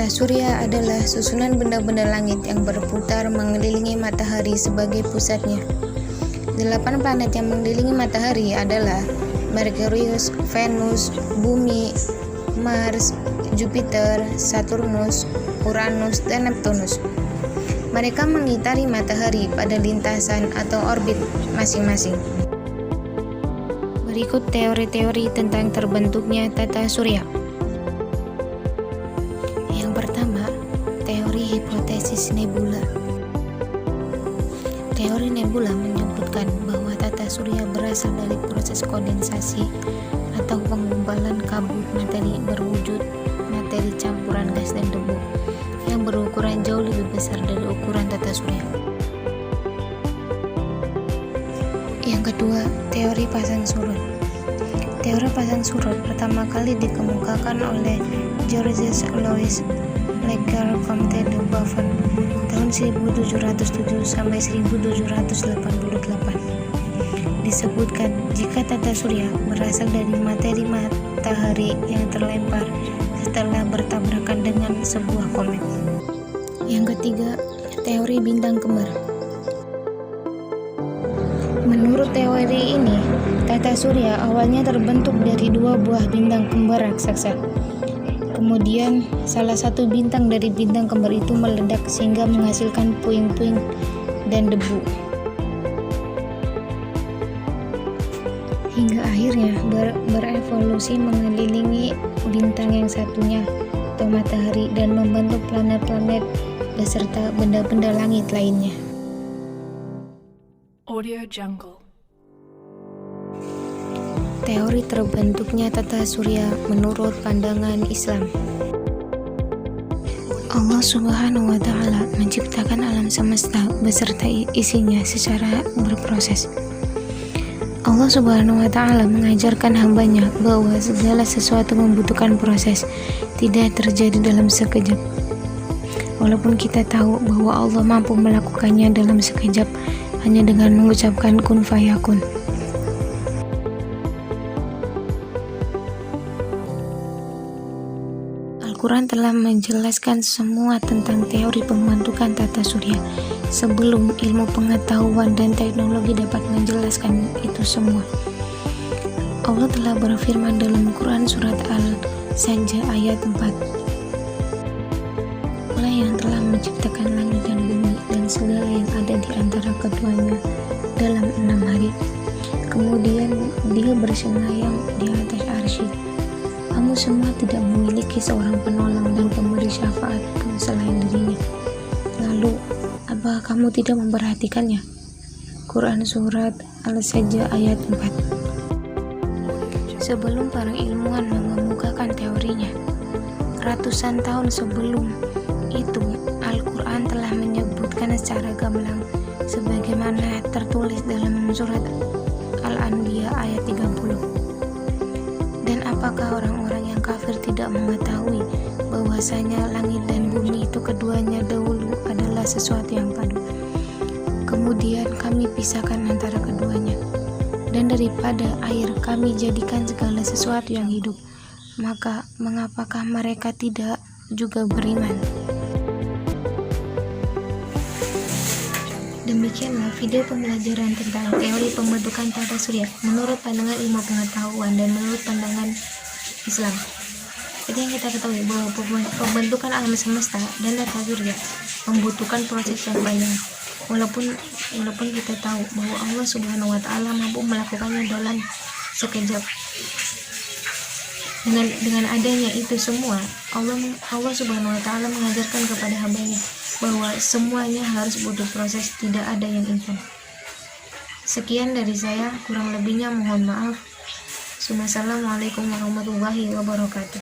Tata surya adalah susunan benda-benda langit yang berputar mengelilingi matahari sebagai pusatnya. 8 planet yang mengelilingi matahari adalah Merkurius, Venus, Bumi, Mars, Jupiter, Saturnus, Uranus, dan Neptunus. Mereka mengitari matahari pada lintasan atau orbit masing-masing. Berikut teori-teori tentang terbentuknya tata surya. Yang pertama, teori hipotesis nebula. Teori nebula menyebutkan bahwa tata surya berasal dari proses kondensasi atau penggumpalan kabut materi berwujud materi campuran gas dan debu yang berukuran jauh lebih besar dari ukuran tata surya. Yang kedua, teori pasang surut. Teori pasang surut pertama kali dikemukakan oleh Georges Louis Legerre-Comte de Bavent tahun 1707 sampai 1788. Disebutkan jika tata surya berasal dari materi matahari yang terlempar setelah bertabrakan dengan sebuah komet. Yang ketiga, teori bintang kembar. Menurut teori ini, tata surya awalnya terbentuk dari 2 buah bintang kembar raksasa. Kemudian, salah satu bintang dari bintang kembar itu meledak sehingga menghasilkan puing-puing dan debu. Hingga akhirnya berevolusi mengelilingi bintang yang satunya atau matahari dan membentuk planet-planet beserta benda-benda langit lainnya. Audio Jungle. Teori terbentuknya tata surya menurut pandangan Islam. Allah Subhanahu wa Ta'ala menciptakan alam semesta beserta isinya secara berproses. Allah Subhanahu wa Ta'ala mengajarkan hambanya bahwa segala sesuatu membutuhkan proses, tidak terjadi dalam sekejap. Walaupun kita tahu bahwa Allah mampu melakukannya dalam sekejap hanya dengan mengucapkan kun fayakun. Al-Quran telah menjelaskan semua tentang teori pembentukan tata surya sebelum ilmu pengetahuan dan teknologi dapat menjelaskan itu semua. Allah telah berfirman dalam Quran surat Al-Sajdah ayat 4. Allah yang telah menciptakan langit dan bumi dan segala yang ada di antara keduanya dalam 6 hari. Kemudian Dia bersemayam di atas arsy. Kamu semua tidak memiliki seorang penolong dan pemberi syafaat pun selain dirinya. Lalu, apakah kamu tidak memperhatikannya? Quran Surat Al-Sajdah ayat 4. Sebelum para ilmuwan mengemukakan teorinya, ratusan tahun sebelum itu, Al-Quran telah menyebutkan secara gamblang sebagaimana tertulis dalam surat Al-Anbiya ayat 30. Dan apakah orang-orang yang kafir tidak mengetahui bahwasanya langit dan bumi itu keduanya dahulu adalah sesuatu yang padu. Kemudian kami pisahkan antara keduanya. Dan daripada air kami jadikan segala sesuatu yang hidup. Maka mengapakah mereka tidak juga beriman? Demikianlah video pembelajaran tentang teori pembentukan tata surya menurut pandangan ilmu pengetahuan dan menurut pandangan Islam. Jadi yang kita ketahui bahwa pembentukan alam semesta dan tata surya membutuhkan proses yang panjang. Walaupun kita tahu bahwa Allah Subhanahu wa Ta'ala mampu melakukannya dalam sekejap. Dengan adanya itu semua, Allah Subhanahu wa Ta'ala mengajarkan kepada hambanya bahwa semuanya harus butuh proses, tidak ada yang instan. Sekian dari saya, kurang lebihnya mohon maaf. Wassalamualaikum warahmatullahi wabarakatuh.